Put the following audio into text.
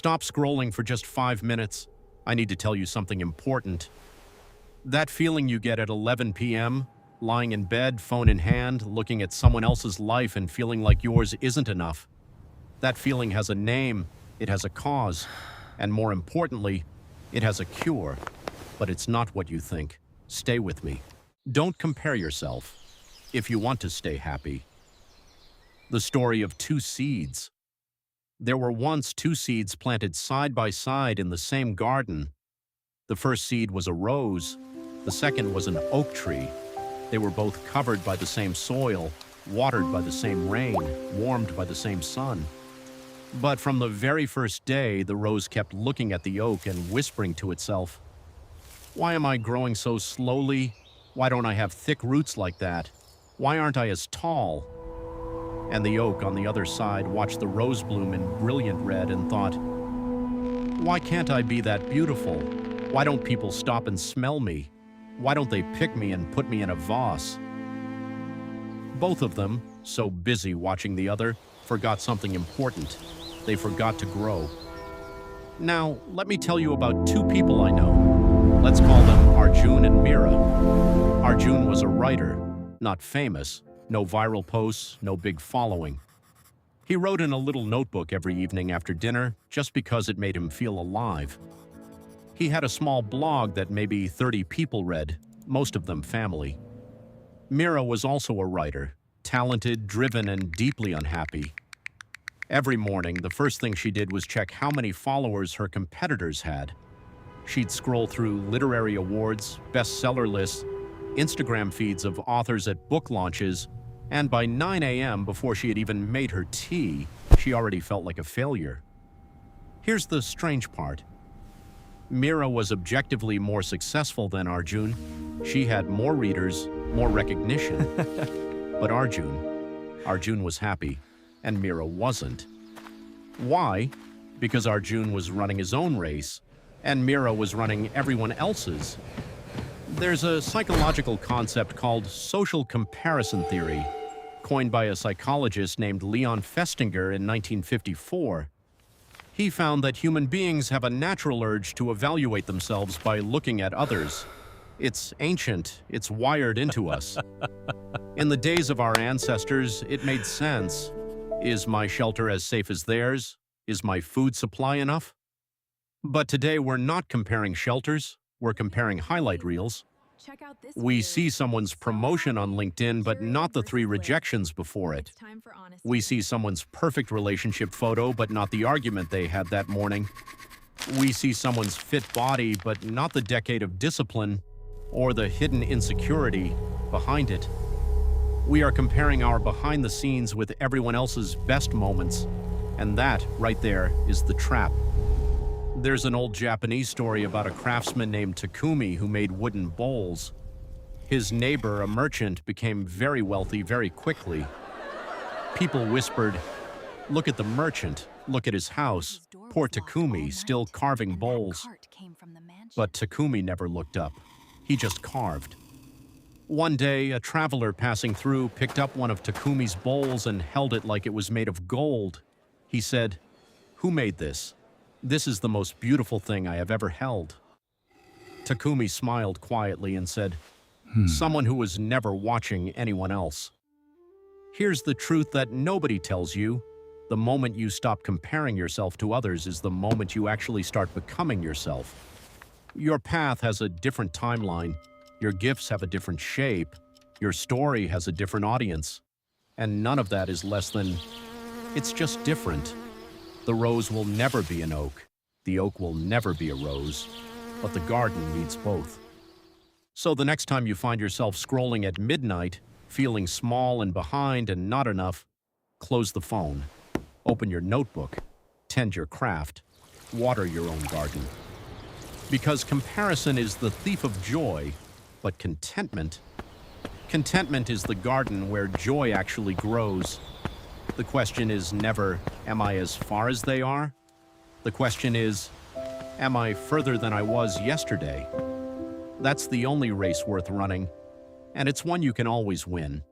Stop scrolling for just 5 minutes. I need to tell you something important. That feeling you get at 11 p.m., lying in bed, phone in hand, looking at someone else's life and feeling like yours isn't enough. That feeling has a name, it has a cause, and more importantly, it has a cure. But it's not what you think. Stay with me. Don't compare yourself if you want to stay happy. The story of two seeds. There were once two seeds planted side by side in the same garden. The first seed was a rose. The second was an oak tree. They were both covered by the same soil, watered by the same rain, warmed by the same sun. But from the very first day, the rose kept looking at the oak and whispering to itself, "Why am I growing so slowly? Why don't I have thick roots like that? Why aren't I as tall?" And the oak on the other side watched the rose bloom in brilliant red and thought, "Why can't I be that beautiful? Why don't people stop and smell me? Why don't they pick me and put me in a vase?" Both of them, so busy watching the other, forgot something important. They forgot to grow. Now, let me tell you about two people I know. Let's call them Arjun and Meera. Arjun was a writer, not famous, no viral posts, no big following. He wrote in a little notebook every evening after dinner just because it made him feel alive. He had a small blog that maybe 30 people read, most of them family. Meera was also a writer, talented, driven, and deeply unhappy. Every morning, the first thing she did was check how many followers her competitors had. She'd scroll through literary awards, bestseller lists, Instagram feeds of authors at book launches, and by 9 a.m., before she had even made her tea, she already felt like a failure. Here's the strange part. Meera was objectively more successful than Arjun. She had more readers, more recognition. But Arjun was happy, and Meera wasn't. Why? Because Arjun was running his own race, and Meera was running everyone else's. There's a psychological concept called social comparison theory, coined by a psychologist named Leon Festinger in 1954. He found that human beings have a natural urge to evaluate themselves by looking at others. It's ancient, it's wired into us. In the days of our ancestors, it made sense. Is my shelter as safe as theirs? Is my food supply enough? But today we're not comparing shelters, we're comparing highlight reels. We see someone's promotion on LinkedIn, but not the 3 rejections before it. We see someone's perfect relationship photo, but not the argument they had that morning. We see someone's fit body, but not the decade of discipline or the hidden insecurity behind it. We are comparing our behind the scenes with everyone else's best moments, and that, right there, is the trap. There's an old Japanese story about a craftsman named Takumi who made wooden bowls. His neighbor, a merchant, became very wealthy very quickly. People whispered, "Look at the merchant, look at his house. Poor Takumi, still carving bowls." But Takumi never looked up. He just carved. One day, a traveler passing through picked up one of Takumi's bowls and held it like it was made of gold. He said, "Who made this? This is the most beautiful thing I have ever held." Takumi smiled quietly and said, "Someone who was never watching anyone else." Here's the truth that nobody tells you. The moment you stop comparing yourself to others is the moment you actually start becoming yourself. Your path has a different timeline. Your gifts have a different shape. Your story has a different audience. And none of that is less than, it's just different. The rose will never be an oak. The oak will never be a rose. But the garden needs both. So the next time you find yourself scrolling at midnight, feeling small and behind and not enough, close the phone, open your notebook, tend your craft, water your own garden. Because comparison is the thief of joy, but contentment is the garden where joy actually grows. The question is never, am I as far as they are? The question is, am I further than I was yesterday? That's the only race worth running, and it's one you can always win.